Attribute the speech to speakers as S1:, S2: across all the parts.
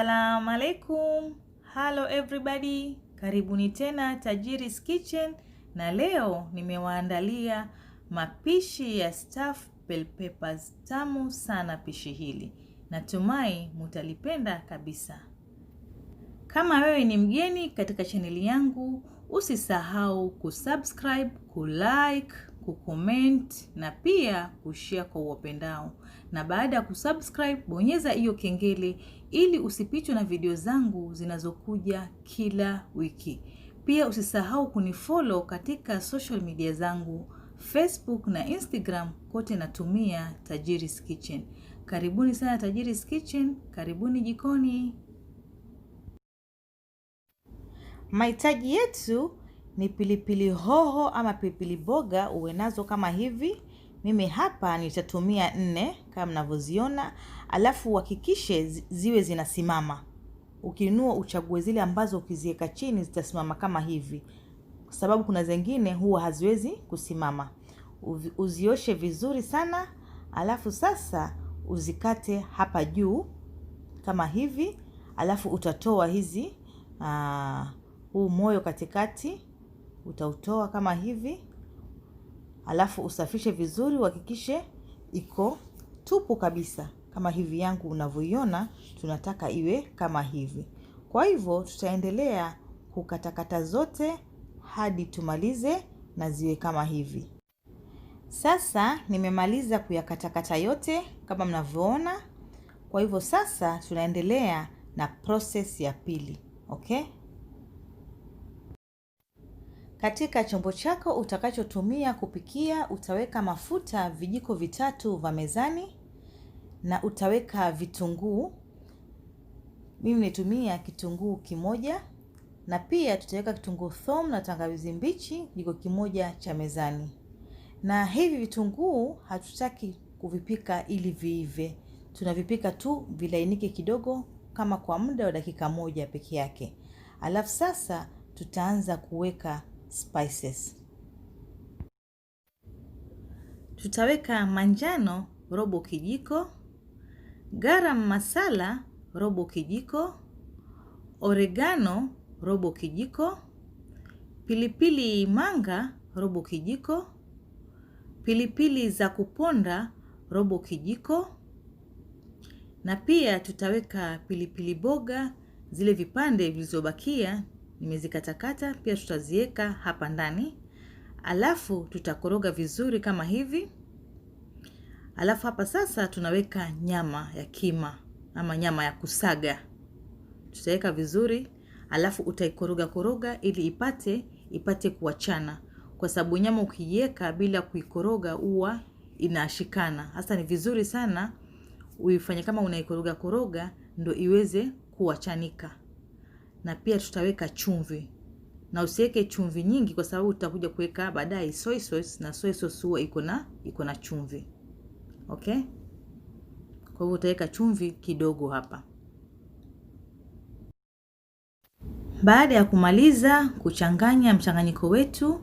S1: Assalamu alaikum. Hello everybody. Karibuni tena Tajiri's Kitchen, na leo nimewaandalia mapishi ya stuffed bell peppers. Tamu sana pishi hili. Natumai mutalipenda kabisa. Kama wewe ni mgeni katika chaneli yangu, usisahau kusubscribe, kulike, kucomment na pia kushare kwa wapendao. Na baada ya kusubscribe, bonyeza hiyo kengele ili usipitwe na video zangu zinazokuja kila wiki. Pia usisahau kunifollow katika social media zangu, Facebook na Instagram, kote natumia Tajiri's Kitchen. Karibuni sana Tajiri's Kitchen, karibuni jikoni. Mahitaji yetu ni pilipili hoho ama pilipili boga, uwe nazo kama hivi. Mimi hapa nitatumia 4 kama mnavyoziona. Alafu uhakikishe ziwe zinasimama. Ukinunua uchague zile ambazo ukiziweka chini zitasimama kama hivi, kwa sababu kuna zingine huwa haziwezi kusimama. Uzioshe vizuri sana. Alafu sasa uzikate hapa juu kama hivi. Alafu utatoa hizi huu moyo katikati utautoa kama hivi. Alafu usafishe vizuri, uhakikishe iko tupu kabisa kama hivi yangu unavyoiona. Tunataka iwe kama hivi. Kwa hivyo tutaendelea kukatakata zote hadi tumalize na ziwe kama hivi. Sasa nimemaliza kuyakatakata yote kama mnavyoona. Kwa hivyo sasa tunaendelea na process ya pili. Okay? Katika chombo chako utakachotumia kupikia utaweka mafuta vijiko 3 vya mezani, na utaweka vitunguu. Mimi nimetumia kitunguu 1, na pia tutaweka kitunguu thomu na tangawizi mbichi kijiko 1 cha mezani. Na hivi vitunguu hatutaki kuvipika ili viive. Tunavipika tu vilainike kidogo kama kwa muda wa dakika 1 peke yake. Alafu sasa tutaanza kuweka spices. Tutaweka manjano robo kijiko, garam masala robo kijiko, oregano robo kijiko, pilipili manga robo kijiko, pilipili za kuponda robo kijiko, na pia tutaweka pilipili boga, zile vipande vilizobakia nimezikatakata, pia tutaziweka hapa ndani. Alafu tutakoroga vizuri kama hivi. Alafu hapa sasa tunaweka nyama ya kima ama nyama ya kusaga. Tutaweka vizuri, alafu utaikoroga koroga ili ipate kuachana, kwa sababu nyama ukiiweka bila kuikoroga huwa inashikana. Hasa ni vizuri sana uifanye kama unaikoroga koroga ndio iweze kuachanika. Na pia tutaweka chumvi, na usiweke chumvi nyingi kwa sababu tutakuja kuweka baadaye soy sauce, na soy sauce huwa iko na chumvi. Okay? Kwa hivyo utaweka chumvi kidogo hapa. Baada ya kumaliza kuchanganya mchanganyiko wetu,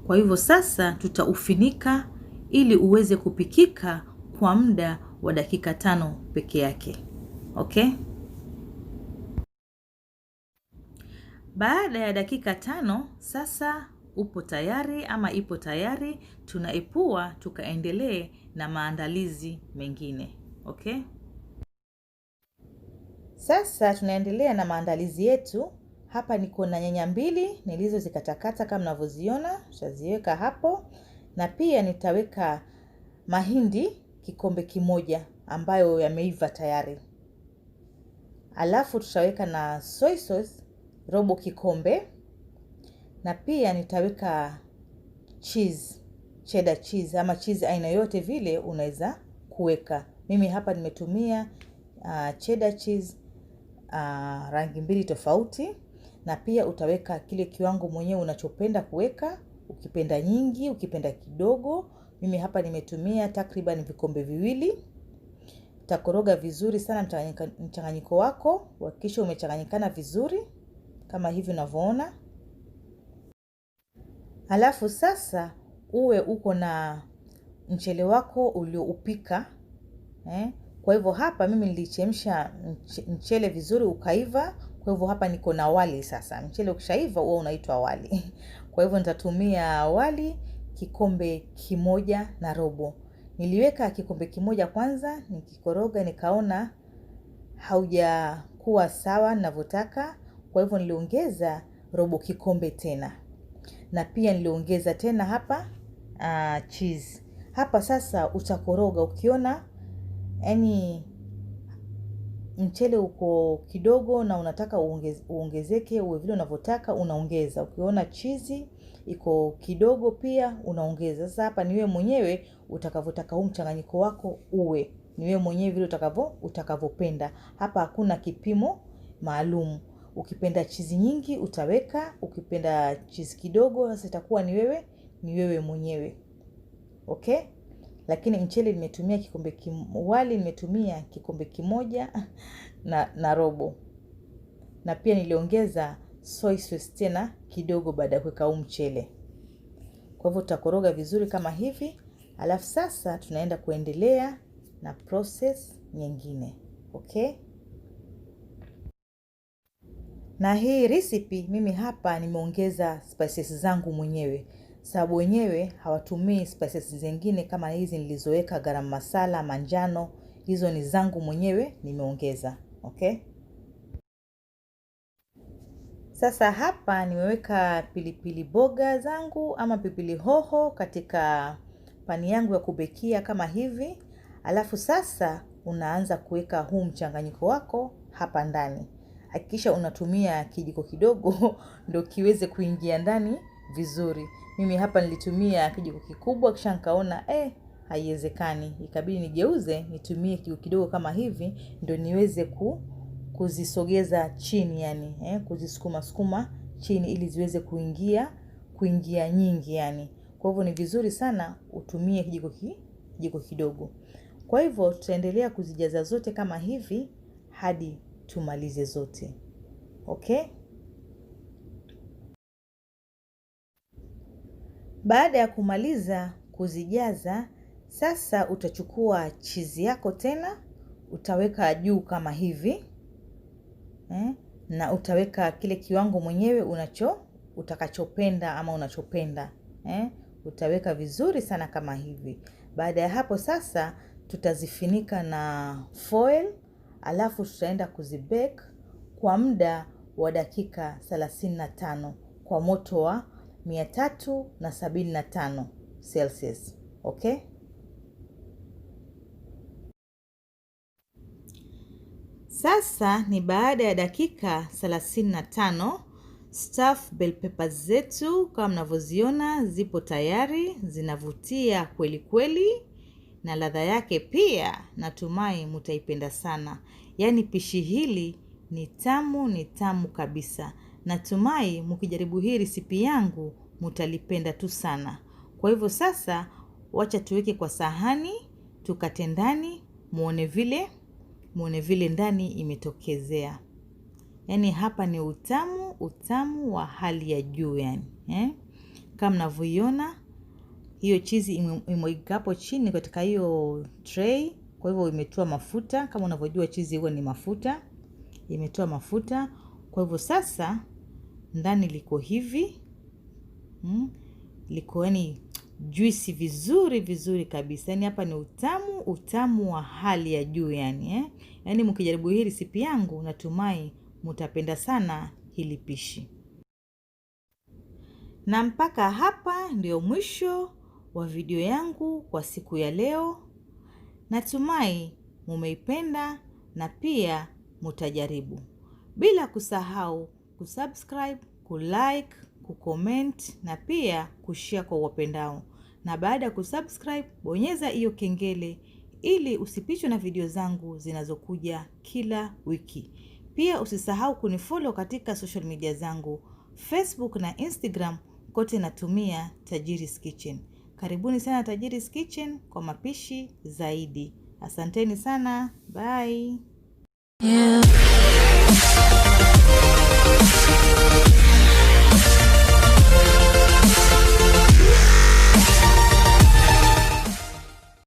S1: kwa hivyo sasa tutaufinika ili uweze kupikika kwa muda wa dakika 5 peke yake. Okay? Baada ya dakika 5 sasa upo tayari ama ipo tayari. Tunaepua tukaendelee na maandalizi mengine. Okay? Sasa tunaendelea na maandalizi yetu. Hapa niko na nyanya 2 nilizozikatakata kama mnavyoziona, tutaziweka hapo. Na pia nitaweka mahindi kikombe 1 ambayo yameiva tayari. Alafu tutaweka na soy sauce robo kikombe, na pia nitaweka cheese, cheddar cheese ama cheese aina yote vile unaweza kuweka. Mimi hapa nimetumia cheddar cheese rangi 2 tofauti. Na pia utaweka kile kiwango mwenyewe unachopenda kuweka, ukipenda nyingi, ukipenda kidogo. Mimi hapa nimetumia takriban vikombe 2. Utakoroga vizuri sana mchanganyiko wako, hakikisha umechanganyikana vizuri kama hivi unavyoona. Alafu sasa uwe uko na mchele wako ulioupika Kwa hivyo hapa mimi nilichemsha mchele vizuri ukaiva. Kwa hivyo hapa niko na wali sasa. Mchele ukishaiva huwa unaitwa wali. Kwa hivyo nitatumia wali kikombe 1.5. Niliweka kikombe 1 kwanza, nikikoroga nikaona haujakuwa sawa ninavyotaka. Kwa hivyo niliongeza robo kikombe tena. Na pia niliongeza tena hapa cheese. Hapa sasa utakoroga ukiona yani mchele uko kidogo na unataka uongezeke uwe vile unavyotaka, unaongeza. Ukiona cheese iko kidogo pia unaongeza. Sasa hapa ni wewe mwenyewe utakavyotaka huu mchanganyiko wako uwe. Ni wewe mwenyewe vile utakavyopenda. Hapa hakuna kipimo maalum. Ukipenda cheese nyingi utaweka, ukipenda cheese kidogo sasa itakuwa ni wewe mwenyewe. Okay? Lakini mchele nimetumia wali nimetumia kikombe 1 na robo. Na pia niliongeza soy sauce tena kidogo baada ya kuweka mchele. Kwa hivyo tutakoroga vizuri kama hivi. Alafu sasa tunaenda kuendelea na process nyingine. Okay? Na hii recipe mimi hapa nimeongeza spices zangu mwenyewe. Sababu wenyewe hawatumii spices zingine kama hizi nilizoweka, garam masala, manjano. Hizo ni zangu mwenyewe nimeongeza. Okay? Sasa hapa nimeweka pilipili boga zangu ama pilipili hoho katika pani yangu ya kubekia kama hivi. Alafu sasa unaanza kuweka huu mchanganyiko wako hapa ndani. Hakikisha unatumia kijiko kidogo ndio kiweze kuingia ndani vizuri. Mimi hapa nilitumia kijiko kikubwa kisha nikaona haiwezekani. Ikabidi nigeuze nitumie kijiko kidogo kama hivi ndio niweze kuzisogeza chini yani, kuzisukuma chini ili ziweze kuingia nyingi yani. Kwa hivyo ni vizuri sana utumie kijiko kidogo. Kwa hivyo tutaendelea kuzijaza zote kama hivi hadi tumalize zote. Okay? Baada ya kumaliza kuzijaza, sasa utachukua cheese yako tena, utaweka juu kama hivi. Na utaweka kile kiwango mwenyewe utakachopenda ama unachopenda. Utaweka vizuri sana kama hivi. Baada ya hapo sasa tutazifunika na foil, alafu tutaenda kuzibake kwa muda wa dakika 35 kwa moto wa 375 Celsius. Okay? Sasa ni baada ya dakika 35, stuffed bell peppers zetu kama mnavyoziona zipo tayari, zinavutia kweli kweli na ladha yake pia natumai mtaipenda sana. Yaani pishi hili ni tamu kabisa. Natumai mkijaribu hii recipe yangu mtalipenda tu sana. Kwa hivyo sasa wacha tuweke kwa sahani, tukate ndani, muone vile ndani imetokezea. Yaani hapa ni utamu wa hali ya juu yani. Kama mnavyoiona hiyo cheese imeweka hapo chini katika hiyo tray, kwa hivyo imetoa mafuta. Kama unavyojua cheese huwa ni mafuta, imetoa mafuta. Kwa hivyo sasa ndani liko hivi, liko yani juicy vizuri kabisa. Yani hapa ni utamu wa hali ya juu yani. Yani mkijaribu hii recipe yangu natumai mtapenda sana hili pishi. Na mpaka hapa ndio mwisho wa video yangu kwa siku ya leo. Natumai mumeipenda na pia mtajaribu. Bila kusahau kusubscribe, kulike, kucomment na pia kushare kwa wapendao. Na baada ya kusubscribe, bonyeza hiyo kengele ili usipitwe na video zangu zinazokuja kila wiki. Pia usisahau kunifollow katika social media zangu, Facebook na Instagram, kote natumia Tajiri's Kitchen. Karibuni sana Tajiri's Kitchen kwa mapishi zaidi. Asanteni sana. Bye. Yeah.